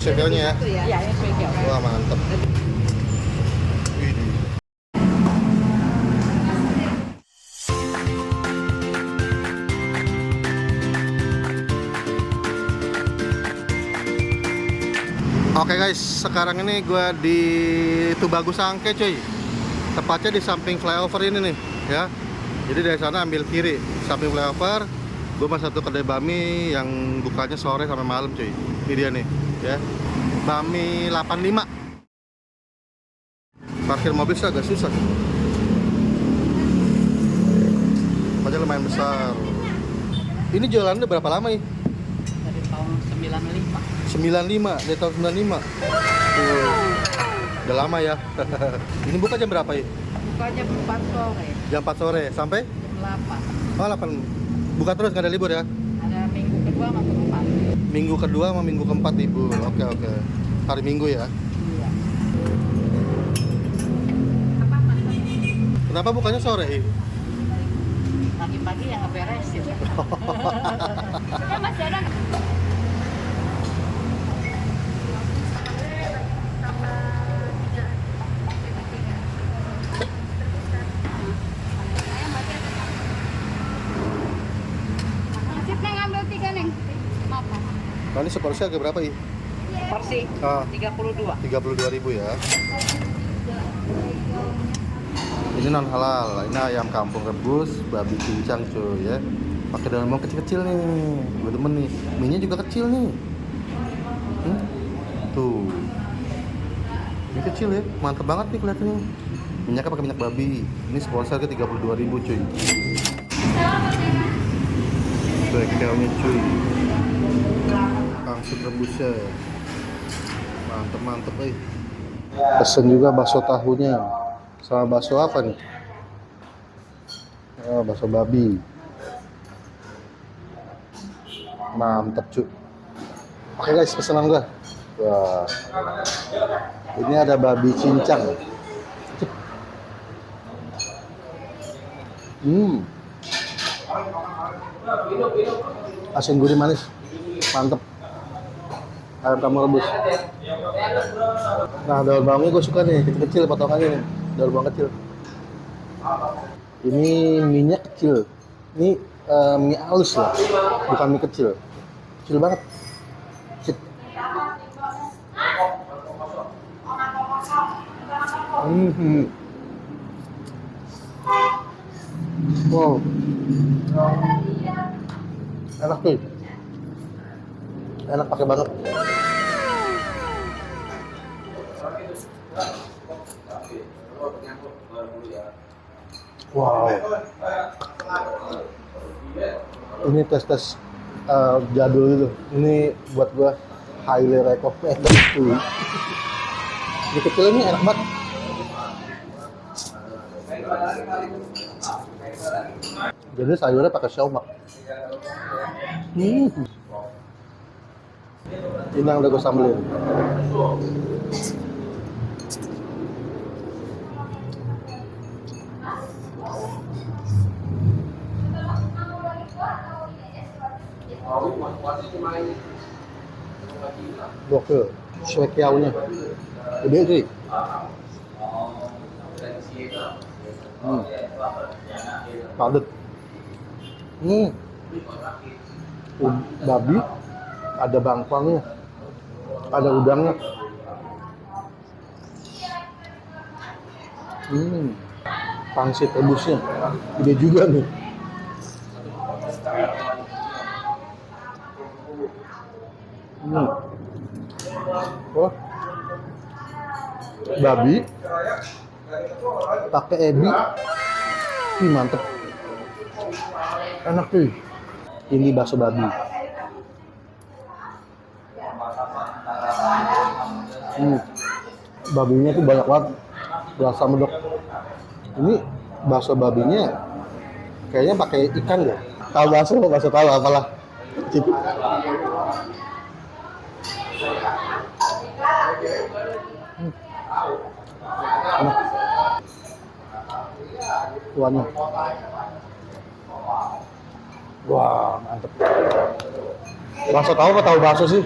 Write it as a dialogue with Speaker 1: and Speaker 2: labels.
Speaker 1: Segelnya ya?
Speaker 2: Iya, yang segel.
Speaker 1: Wah mantep. Widih. Oke guys, sekarang ini gue di Tubagus Angke cuy. Tepatnya di samping flyover ini nih ya. Jadi dari sana ambil kiri, samping flyover. Gue masuk satu kedai bami yang bukanya sore sampai malam cuy. Ini dia nih ya. Bami 85. Parkir mobil sih agak susah. Tempatnya lumayan besar. Ini jualannya berapa lama nih?
Speaker 2: Dari tahun 95.
Speaker 1: 95, dari tahun 95. Udah lama ya. Ini buka jam berapa ya?
Speaker 2: Bukanya 4 sore,
Speaker 1: Jam 4 sore sampai?
Speaker 2: jam 8.
Speaker 1: Oh 8. Buka terus, nggak ada libur ya?
Speaker 2: Ada minggu kedua sama keempat.
Speaker 1: Minggu kedua sama minggu keempat libur. Oke oke. Hari Minggu ya.
Speaker 2: Iya.
Speaker 1: Kenapa bukanya sore?
Speaker 2: Pagi-pagi yang ngeberesin. Ya masih ada.
Speaker 3: Neng ambil 3 neng. Maaf.
Speaker 1: Nah, ini seporsi harga berapa ya?
Speaker 2: Porsi
Speaker 1: Ah.
Speaker 2: 32.
Speaker 1: 32.000 ya. Ini non halal. Ini ayam kampung rebus, babi cincang cuy ya. Pakai daun bawang kecil-kecil nih. Gue demen nih. Mie-nya juga kecil nih. Tuh. Ini kecil ya. Mantep banget nih kelihatannya. Minyaknya pakai minyak babi. Ini sponsor ke 32.000 cuy. Bengkelnya cuy. Pangsit rebusnya. Mantep eh. Pesen juga bakso tahunya. Sama bakso apa nih? Oh, bakso babi. Mantep cuy. Oke guys, pesanan gua. Wah. Ini ada babi cincang. Asin gurih manis. Mantep. Ayam kampung rebus. Nah, daun bawangnya gue suka nih, kecil-kecil potongannya nih. Daun bawang kecil. Ini minyak kecil. Ini mie halus lah, bukan mie kecil. Kecil banget. Cip. Wow. Enak tuh. Enak pakai banget. Wow. Ini tes jadul itu. Ini buat gua highly recommended tuh. Ini kecil ini enak banget. Jadi sayurnya pakai siomay. Ini yang udah gue sambelin. Gokil, swekiaunya gede sih. Padat. Babi, ada bangkuangnya, ada udangnya. Pangsit rebusnya, gede juga nih. Oh, babi, pakai ebi, mantep, enak tuh. Ini bakso babi. Babinya tuh banyak banget, rasa medok. Ini bakso babinya kayaknya pakai ikan deh. Tahu bakso tahu apalah. Cip. Enak. Kuahnya. Wah, mantep. Bakso tahu apa tahu bakso sih?